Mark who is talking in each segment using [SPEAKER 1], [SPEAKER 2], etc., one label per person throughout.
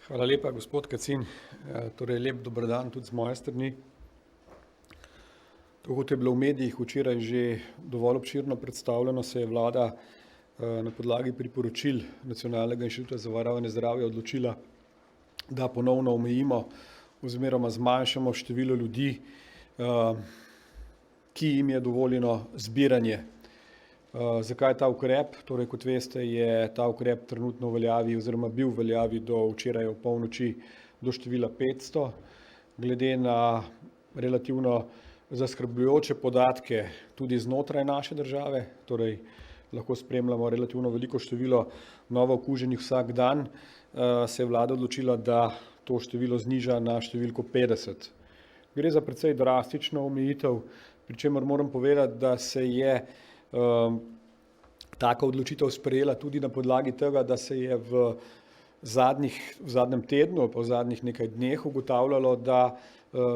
[SPEAKER 1] Hvala lepa, gospod Kacin. Torej, lep dober dan tudi z moje strani. Tako kot je bilo v medijih včeraj že dovolj obširno predstavljeno, se je vlada na podlagi priporočil Nacionalnega inštituta za varovanje zdravja odločila, da ponovno omejimo oziroma zmanjšamo število ljudi, ki jim je dovoljeno zbiranje. Zakaj ta ukrep? Torej, kot veste, je ta ukrep trenutno v veljavi oziroma bil v veljavi do včeraj opolnoči do števila 500. Glede na relativno zaskrbljujoče podatke tudi znotraj naše države, torej lahko spremljamo relativno veliko število novo okuženih vsak dan, se je vlada odločila, da to število zniža na številko 50. Gre za precej drastično omejitev, pri čemer moram povedati, da se je taka odločitev sprejela tudi na podlagi tega, da se je v zadnjem tednu, pa v zadnjih nekaj dneh ugotavljalo, da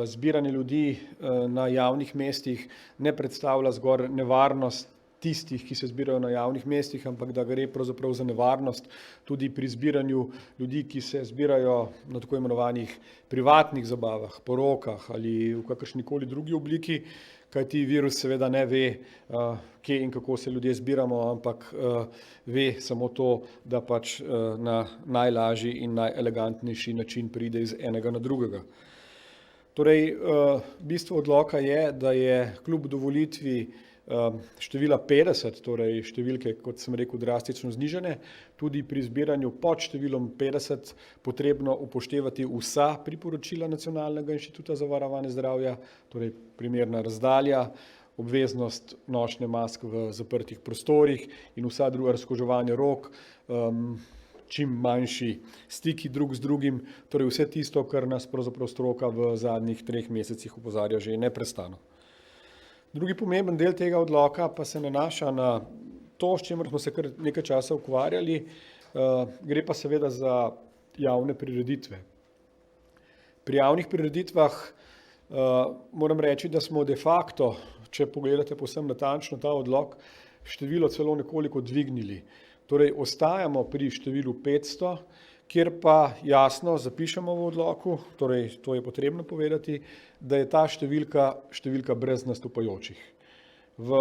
[SPEAKER 1] zbiranje ljudi na javnih mestih ne predstavlja zgolj nevarnost tistih, ki se zbirajo na javnih mestih, ampak da gre pravzaprav za nevarnost tudi pri zbiranju ljudi, ki se zbirajo na tako imenovanih privatnih zabavah, porokah ali v kakršnikoli drugi obliki, kajti virus seveda ne ve, kje in kako se ljudje zbiramo, ampak ve samo to, da pač na najlažji in najelegantnejši način pride iz enega na drugega. Torej, bistvo odloka je, da je kljub dovolitvi števila 50, torej številke, kot sem rekel, drastično znižane, tudi pri zbiranju pod številom 50 potrebno upoštevati vsa priporočila Nacionalnega inštituta za varovanje zdravja, torej primerna razdalja, obveznost nošenja mask v zaprtih prostorih in vsa druga, razkuževanje rok, čim manjši stiki drug z drugim, torej vse tisto, kar nas pravzaprav stroka v zadnjih 3 mesecih opozarja že neprestano. Drugi pomemben del tega odloka pa se nanaša na to, s čimer smo se kar nekaj časa ukvarjali, gre pa seveda za javne prireditve. Pri javnih prireditvah moram reči, da smo de facto, če pogledate povsem natančno ta odlok, število celo nekoliko dvignili. Torej, ostajamo pri številu 500, kjer pa jasno zapišemo v odloku, torej to je potrebno povedati, da je ta številka brez nastopajočih. V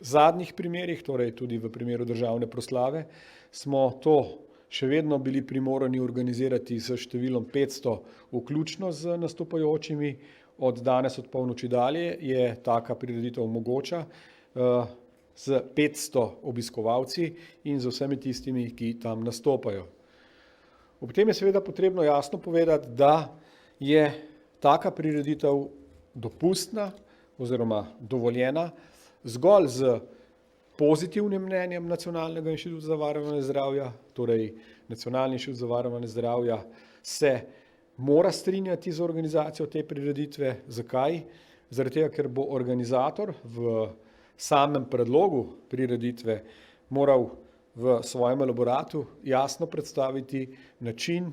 [SPEAKER 1] zadnjih primerih, torej tudi v primeru državne proslave, smo to še vedno bili primorani organizirati s številom 500 vključno z nastopajočimi. Od danes od polnoči dalje je taka prireditev mogoča z 500 obiskovalci in z vsemi tistimi, ki tam nastopajo. Ob tem je seveda potrebno jasno povedati, da je taka prireditev dopustna oziroma dovoljena zgolj z pozitivnim mnenjem Nacionalnega inštituta za varovanje zdravja, torej Nacionalni inštitut za varovanje zdravja se mora strinjati z organizacijo te prireditve. Zakaj? Zaradi tega, ker bo organizator v samem predlogu prireditve moral v svojem elaboratu jasno predstaviti način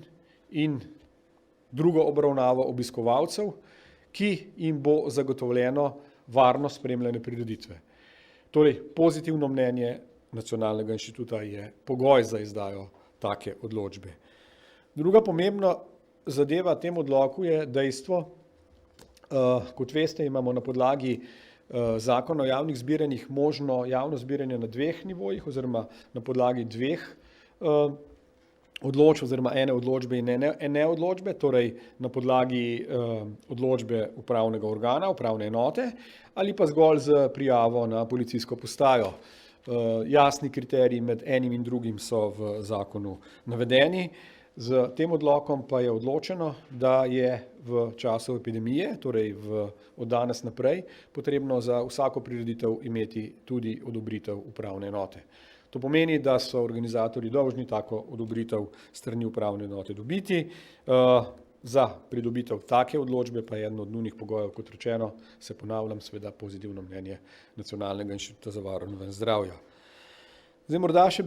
[SPEAKER 1] in drugo obravnavo obiskovalcev, ki jim bo zagotovljeno varno spremljanje prireditve. Torej, pozitivno mnenje Nacionalnega inštituta je pogoj za izdajo take odločbe. Druga pomembna zadeva tem odloku je dejstvo, kot veste, imamo na podlagi Zakona o javnih zbiranjih možno javno zbiranje na 2 nivojih oziroma na podlagi 2 odločb oziroma ene odločbe in ene odločbe, torej na podlagi odločbe upravnega organa, upravne enote ali pa zgolj z prijavo na policijsko postajo. Jasni kriteriji med enim in drugim so v zakonu navedeni. Z tem odlokom pa je odločeno, da je v času epidemije, torej od danes naprej, potrebno za vsako prireditev imeti tudi odobritev upravne enote. To pomeni, da so organizatorji dolžni tako odobritev strani upravne enote dobiti. Za pridobitev take odločbe pa je eden od nujnih pogojev, kot rečeno, se ponavljam, seveda pozitivno mnenje Nacionalnega inštituta za varovanje zdravja. Zdaj morda še